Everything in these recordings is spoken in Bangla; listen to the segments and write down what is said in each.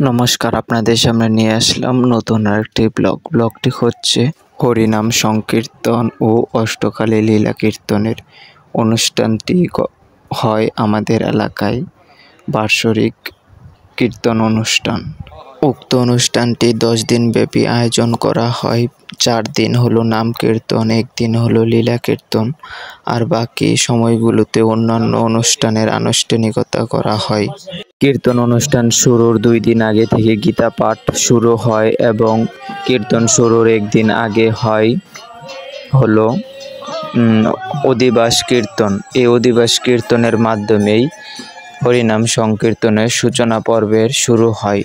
নমস্কার, আপনাদের সামনে নিয়ে আসলাম নতুন আরেকটি ব্লগটি হচ্ছে হরিনাম সংকীর্তন ও অষ্টকালী লীলা কীর্তনের অনুষ্ঠানটি হয় আমাদের এলাকায় বার্ষিক কীর্তন অনুষ্ঠান। উক্ত অনুষ্ঠানটি 10 দিন ব্যাপী আয়োজন করা হয়। 4 দিন হলো নাম কীর্তন, 1 দিন হলো লীলা কীর্তন, আর বাকি সময়গুলোতে অন্যান্য অনুষ্ঠানের আনুষ্ঠানিকতা করা হয়। কীর্তন অনুষ্ঠান শুরুর 2 দিন আগে থেকে গীতা পাঠ শুরু হয় এবং কীর্তন শুরুর 1 দিন আগে হলো অধিবাস কীর্তন। এই অধিবাস কীর্তনের মাধ্যমেই হরিনাম সংকীর্তনের সূচনা পর্বের শুরু হয়,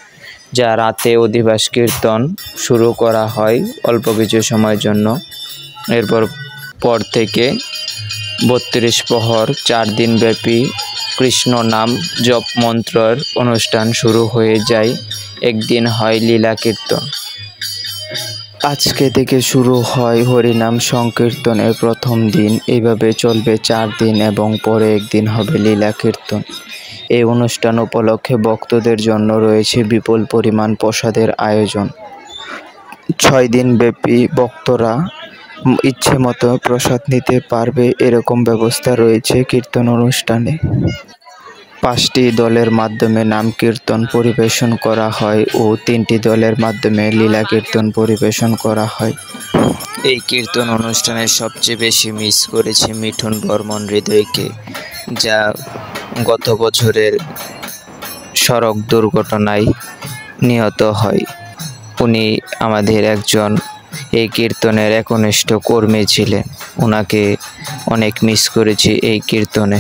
যা রাতে অধিবাস কীর্তন শুরু করা হয় অল্প কিছু সময়ের জন্য। এরপর থেকে 32 প্রহর 4 দিন ব্যাপী কৃষ্ণ নাম জপ মন্ত্রের অনুষ্ঠান শুরু হয়ে যায়। 1 দিন হয় লীলা কীর্তন। আজকে থেকে শুরু হয় হরিনাম সংকীর্তনের প্রথম দিন। এইভাবে চলবে 4 দিন এবং পরে 1 দিন হবে লীলা কীর্তন। এই অনুষ্ঠান উপলক্ষে ভক্তদের জন্য রয়েছে বিপুল পরিমাণ প্রসাদের আয়োজন। 6 দিন ব্যাপী ভক্তরা ইচ্ছে মতো প্রসাদ নিতে পারবে, এরকম ব্যবস্থা রয়েছে কীর্তন অনুষ্ঠানে। 5টি দলের মাধ্যমে নাম কীর্তন পরিবেশন করা হয় ও 3টি দলের মাধ্যমে লীলা কীর্তন পরিবেশন করা হয়। এই কীর্তন অনুষ্ঠানে সবচেয়ে বেশি মিস করেছে মিঠুন বর্মন হৃদয়কে, যা গত বছরের সড়ক দুর্ঘটনায় নিহত হয়। উনি আমাদের একজন এই কীর্তনের একনিষ্ঠ কর্মী ছিলেন। ওনাকে অনেক মিস করেছি এই কীর্তনে।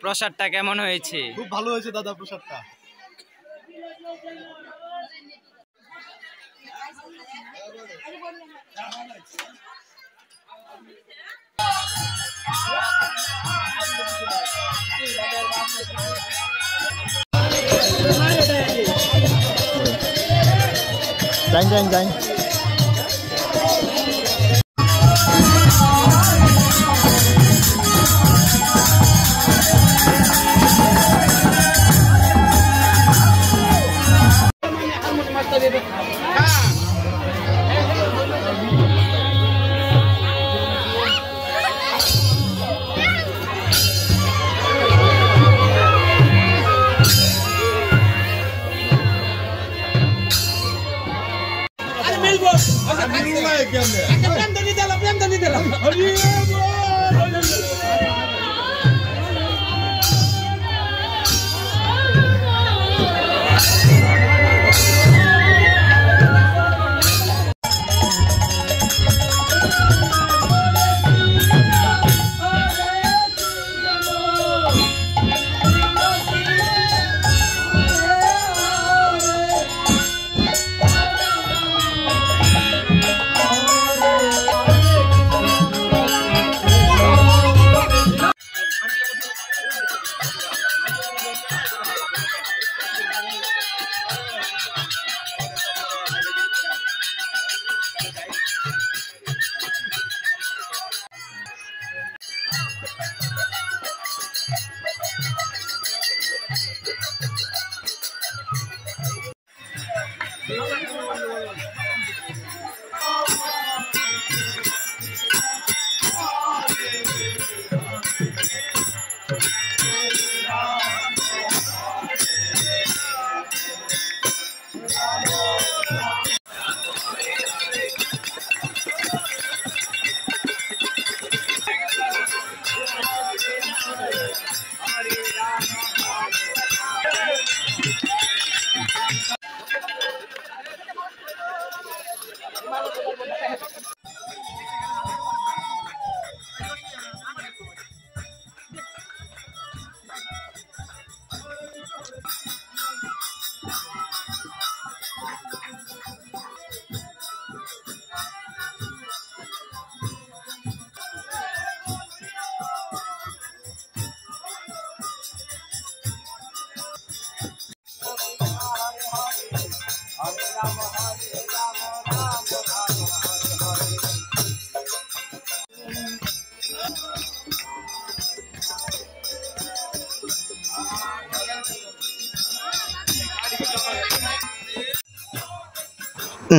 প্রসাদটা কেমন হয়েছে? খুব ভালো হয়েছে দাদা প্রসাদটা। যাই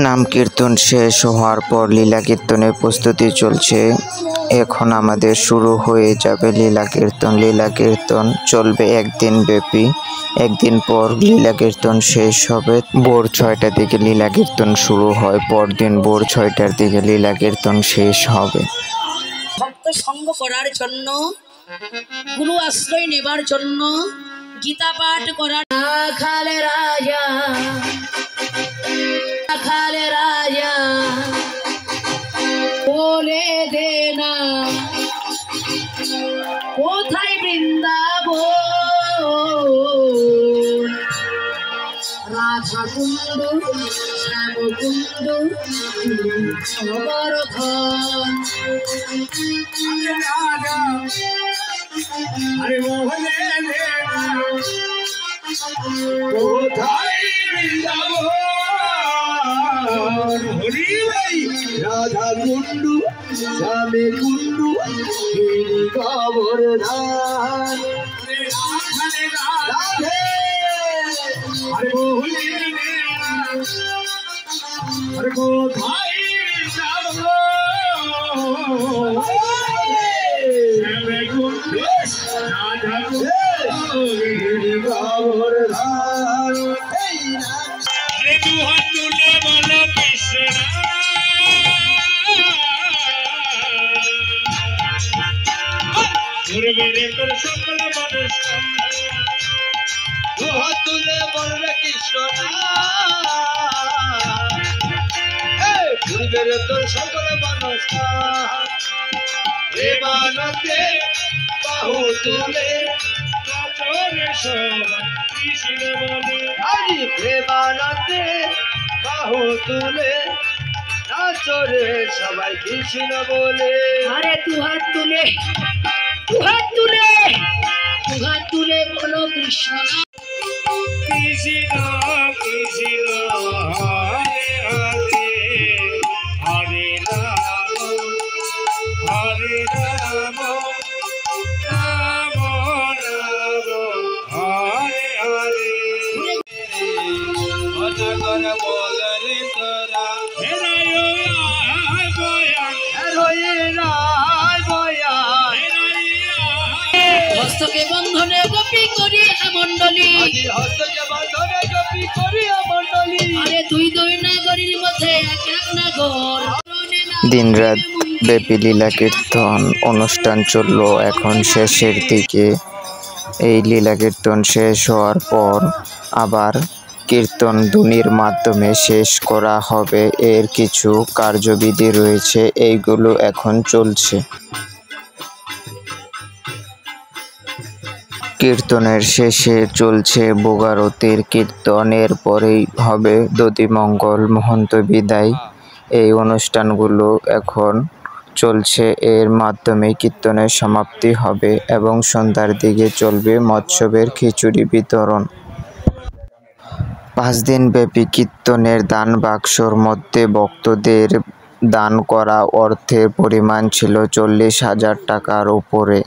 নাম কীর্তন শেষ হওয়ার পর লীলা কীর্তনের প্রস্তুতি চলছে। এখন আমাদের শুরু হয়ে যাবে লীলা কীর্তন। লীলা কীর্তন চলবে একদিন ব্যাপী। একদিন পর লীলা কীর্তন শেষ হবে। ভোর 6টার দিকে লীলা কীর্তন শুরু হয়, পরদিন ভোর 6টার দিকে লীলা কীর্তন শেষ হবে। ভক্ত সঙ্গ করার জন্য, গুরু আশ্রয় নেবার জন্য, গীতা পাঠ করার খালে রাজা খালে রাজা বলে দে না কোথায় বৃন্দাবন, রাধা কুণ্ড শ্যাম কুণ্ড সবরধন। আরে মোহনে কোথায় বৃন্দাবন, হরি ভাই রাধা কুণ্ডু শ্যামে কুণ্ডু গোবর্ধন। আরে মোহনে আরে কোথায় বৃন্দাবন, শ্যামে কুণ্ডু রাধা কুণ্ডু গোবর্ধন। দুহাত তুলে বলো কৃষ্ণ, করবে রে তোর সকল মানুষ। দুহাত তুলে বলবে কৃষ্ণ, করবে রে তোর সকল মানুষ। প্রেমানন্দে বাহু তুলে কৃষ্ণ বলে, আরে প্রেমানন্দে বাহু তুলে নাচরে সবাই কৃষ্ণ বলে। আরে দুহাত তুলে দুহাত তুলে দুহাত তুলে বলো কৃষ্ণ কৃষ্ণ কৃষ্ণ হরে হরে হরে রাম হরে রাম রাম রাম হরে হরে। অজগর বলরে তোরা হস্তকে বন্ধনে গোপী করিয়া মণ্ডলী, হস্তকে বন্ধনে গোপী করিয়া মণ্ডলী। আরে দুই দুই নগরীর মধ্যে দিনরাত ব্যাপী লীলা কীর্তন অনুষ্ঠান চলল এখন শেষের দিকে। এই লীলা কীর্তন শেষ হওয়ার পর আবার কীর্তন ধ্বনির মাধ্যমে শেষ করা হবে। এর কিছু কার্যবিধি রয়েছে, এইগুলো এখন চলছে। কীর্তনের শেষে চলছে ভোগারতির কীর্তন, এরপরেই হবে দধিমঙ্গল, মহন্ত বিদায়। এই অনুষ্ঠানগুলো এখন চলছে, এর মাধ্যমে কীর্তনের সমাপ্তি হবে এবং সন্ধ্যার দিকে চলবে মৎসবের খিচুড়ি বিতরণ। 5 দিন ব্যাপী কীর্তনের দান বাক্সর মধ্যে ভক্তদের দান করা অর্থের পরিমাণ ছিল 40,000 টাকার উপরে।